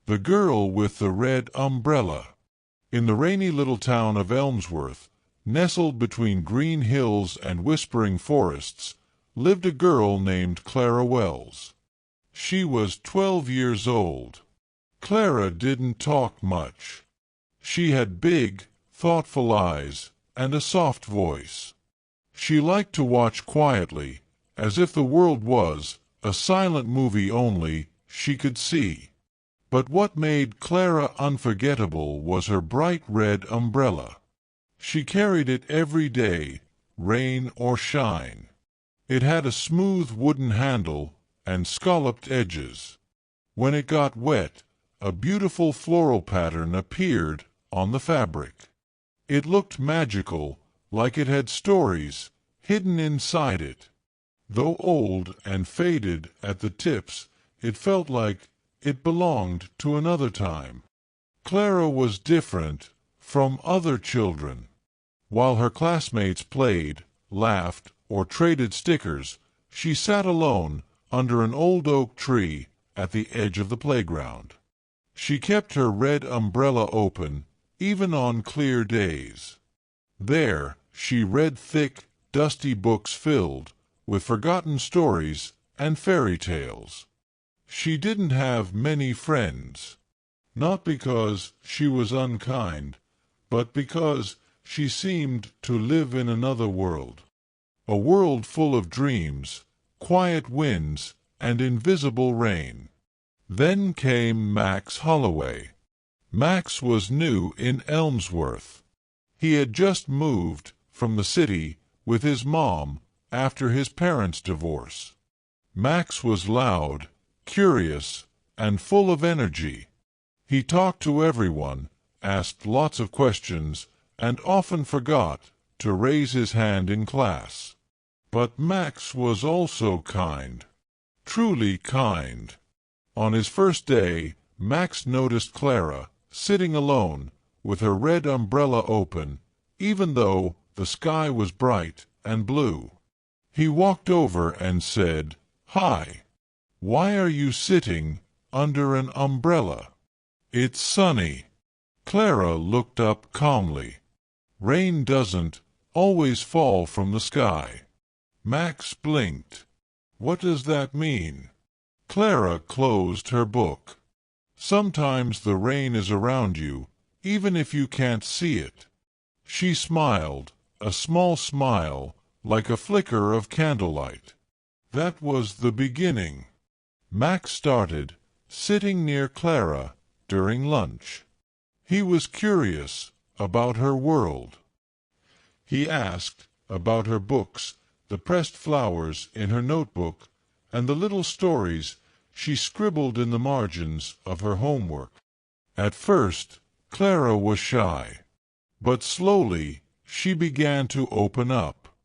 The Girl with the Red Umbrella. In the rainy little town of Elmsworth, nestled between green hills and whispering forests, lived a girl named Clara Wells. She was 12 years old. Clara didn't talk much. She had big, thoughtful eyes and a soft voice. She liked to watch quietly, as if the world was a silent movie only she could see. But what made Clara unforgettable was her bright red umbrella. She carried it every day, rain or shine. It had a smooth wooden handle and scalloped edges. When it got wet, a beautiful floral pattern appeared on the fabric. It looked magical, like it had stories hidden inside it. Though old and faded at the tips, it felt like it belonged to another time. Clara was different from other children. While her classmates played, laughed, or traded stickers, she sat alone under an old oak tree at the edge of the playground. She kept her red umbrella open, even on clear days. There she read thick, dusty books filled with forgotten stories and fairy tales. She didn't have many friends, not because she was unkind, but because she seemed to live in another world, a world full of dreams, quiet winds, and invisible rain. Then came Max Holloway. Max was new in Elmsworth. He had just moved from the city with his mom after his parents' divorce. Max was loud, curious, and full of energy. He talked to everyone, asked lots of questions, and often forgot to raise his hand in class. But Max was also kind, truly kind. On his first day, Max noticed Clara sitting alone with her red umbrella open, even though the sky was bright and blue. He walked over and said, "Hi. Why are you sitting under an umbrella? It's sunny." Clara looked up calmly. Rain doesn't always fall from the sky. Max blinked. What does that mean? Clara closed her book. Sometimes the rain is around you, even if you can't see it. She smiled, a small smile, like a flicker of candlelight. That was the beginning. Max started sitting near Clara during lunch. He was curious about her world. He asked about her books, the pressed flowers in her notebook, and the little stories she scribbled in the margins of her homework. At first, Clara was shy, but slowly she began to open up.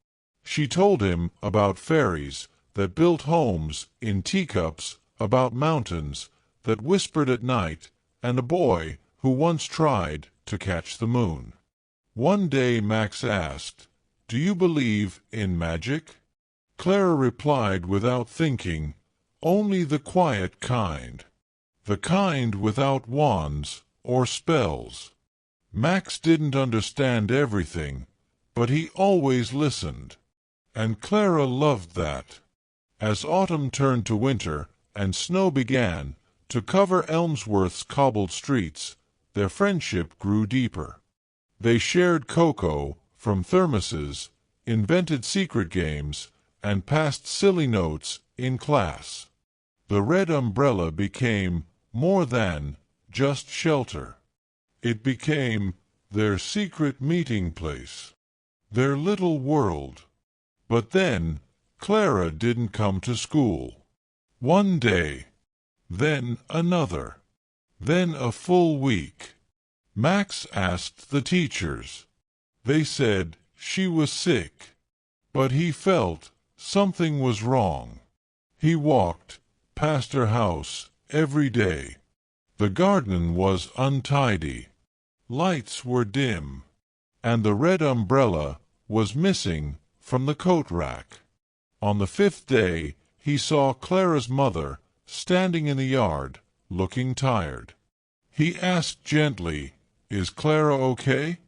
She told him about fairies that built homes in teacups, about mountains that whispered at night, and a boy who once tried to catch the moon. One day Max asked, "Do you believe in magic?" Clara replied without thinking, "Only the quiet kind. The kind without wands or spells." Max didn't understand everything, but he always listened. And Clara loved that. As autumn turned to winter and snow began to cover Elmsworth's cobbled streets, their friendship grew deeper. They shared cocoa from thermoses, invented secret games, and passed silly notes in class. The red umbrella became more than just shelter. It became their secret meeting place, their little world. But then Clara didn't come to school. One day, then another, then a full week. Max asked the teachers. They said she was sick, but he felt something was wrong. He walked past her house every day. The garden was untidy, lights were dim, and the red umbrella was missing from the coat rack. On the 5th day he saw Clara's mother standing in the yard, looking tired. He asked gently, "Is Clara okay?"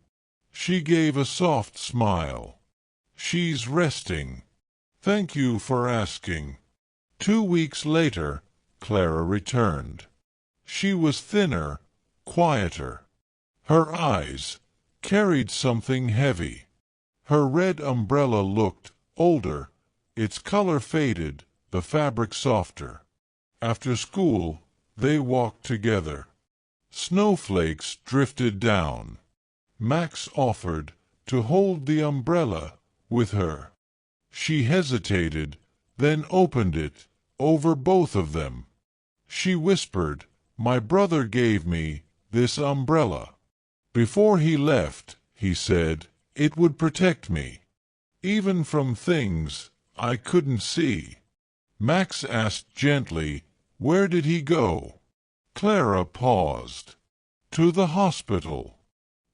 She gave a soft smile. "She's resting. Thank you for asking." 2 weeks later, Clara returned. She was thinner, quieter. Her eyes carried something heavy. Her red umbrella looked older, its color faded, the fabric softer. After school, they walked together. Snowflakes drifted down. Max offered to hold the umbrella with her. She hesitated, then opened it over both of them. She whispered, "My brother gave me this umbrella. Before he left, he said it would protect me, even from things I couldn't see." Max asked gently, "Where did he go?" Clara paused. "To the hospital.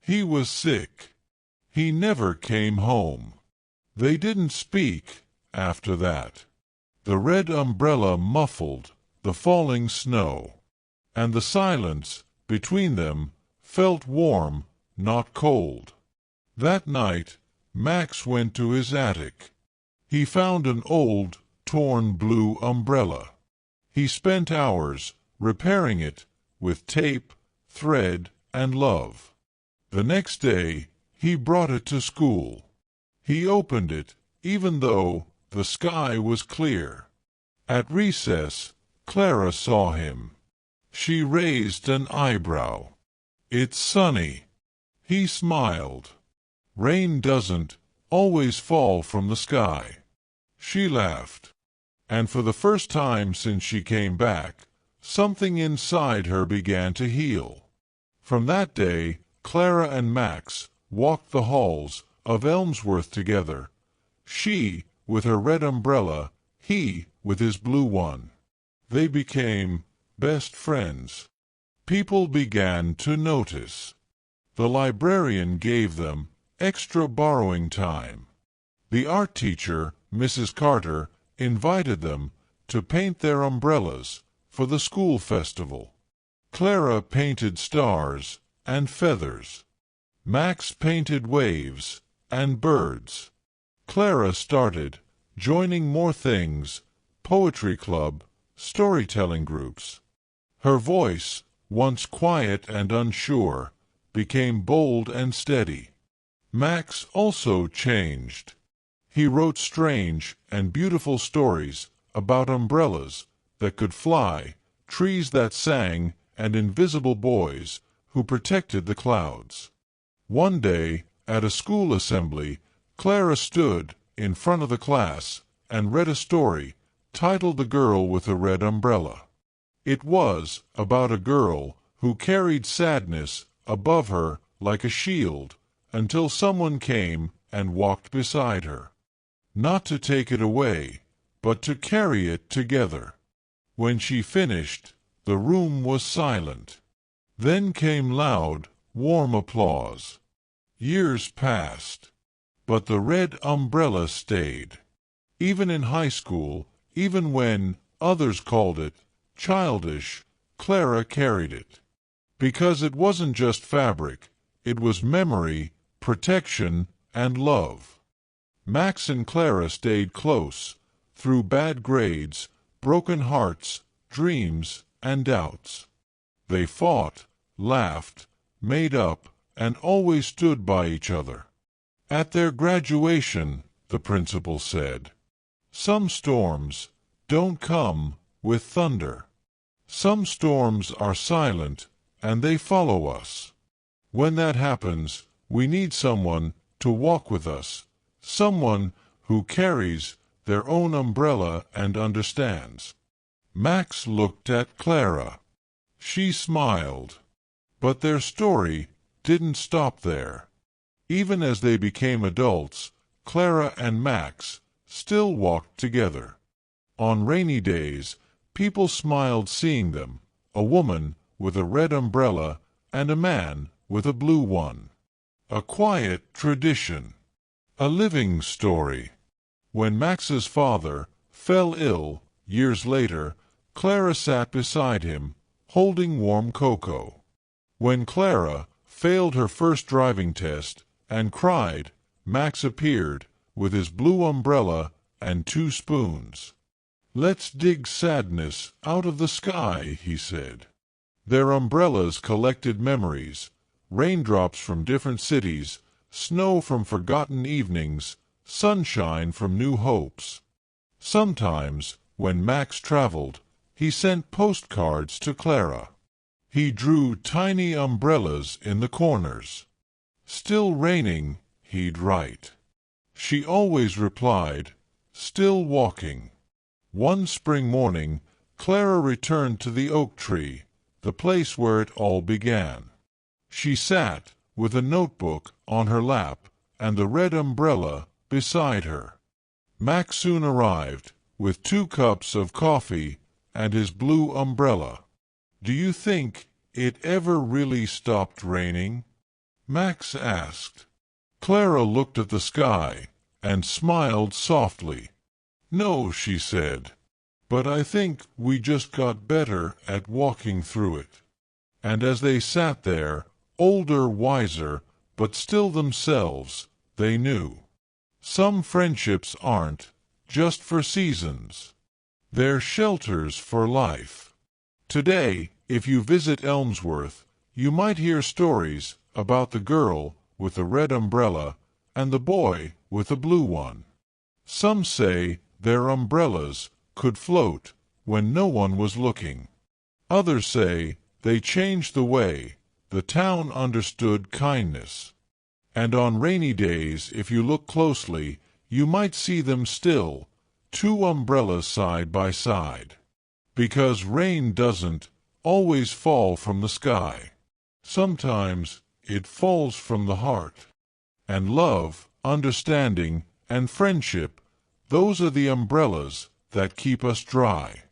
He was sick. He never came home." They didn't speak after that. The red umbrella muffled the falling snow, and the silence between them felt warm, not cold. That night, Max went to his attic. He found an old, torn blue umbrella. He spent hours repairing it with tape, thread, and love. The next day, he brought it to school. He opened it, even though the sky was clear. At recess, Clara saw him. She raised an eyebrow. "It's sunny." He smiled. "Rain doesn't always fall from the sky." She laughed. And for the first time since she came back, something inside her began to heal. From that day, Clara and Max walked the halls of Elmsworth together, she with her red umbrella, he with his blue one. They became best friends. People began to notice. The librarian gave them extra borrowing time. The art teacher, Mrs. Carter, invited them to paint their umbrellas for the school festival. Clara painted stars and feathers. Max painted waves and birds. Clara started joining more things: poetry club, storytelling groups. Her voice, once quiet and unsure, became bold and steady. Max also changed. He wrote strange and beautiful stories about umbrellas that could fly, trees that sang, and invisible boys who protected the clouds. One day, at a school assembly, Clara stood in front of the class and read a story titled "The Girl with the Red Umbrella." It was about a girl who carried sadness above her like a shield until someone came and walked beside her. Not to take it away, but to carry it together. When she finished, the room was silent. Then came loud, warm applause. Years passed, but the red umbrella stayed. Even in high school, even when others called it childish, Clara carried it. Because it wasn't just fabric, it was memory, protection, and love. Max and Clara stayed close, through bad grades, broken hearts, dreams, and doubts. They fought, laughed, made up, and always stood by each other. At their graduation, the principal said, "Some storms don't come with thunder. Some storms are silent, and they follow us. When that happens, we need someone to walk with us, someone who carries their own umbrella and understands." Max looked at Clara. She smiled. But their story didn't stop there. Even as they became adults, Clara and Max still walked together. On rainy days, people smiled seeing them, a woman with a red umbrella and a man with a blue one. A quiet tradition. A living story. When Max's father fell ill years later, Clara sat beside him, holding warm cocoa. When Clara failed her first driving test and cried, Max appeared with his blue umbrella and 2 spoons. "Let's dig sadness out of the sky," he said. Their umbrellas collected memories, raindrops from different cities, snow from forgotten evenings, sunshine from new hopes. Sometimes, when Max traveled, he sent postcards to Clara. He drew tiny umbrellas in the corners. "Still raining," he'd write. She always replied, "Still walking." One spring morning, Clara returned to the oak tree, the place where it all began. She sat, with a notebook on her lap and the red umbrella beside her. Max soon arrived, with 2 cups of coffee and his blue umbrella. "Do you think it ever really stopped raining?" Max asked. Clara looked at the sky and smiled softly. "No," she said, "but I think we just got better at walking through it." And as they sat there, older, wiser, but still themselves, they knew. Some friendships aren't just for seasons. They're shelters for life. Today, if you visit Elmsworth, you might hear stories about the girl with the red umbrella and the boy with the blue one. Some say their umbrellas could float when no one was looking. Others say they changed the way the town understood kindness. And on rainy days, if you look closely, you might see them still, 2 umbrellas side by side. Because rain doesn't always fall from the sky. Sometimes it falls from the heart. And love, understanding, and friendship, those are the umbrellas that keep us dry.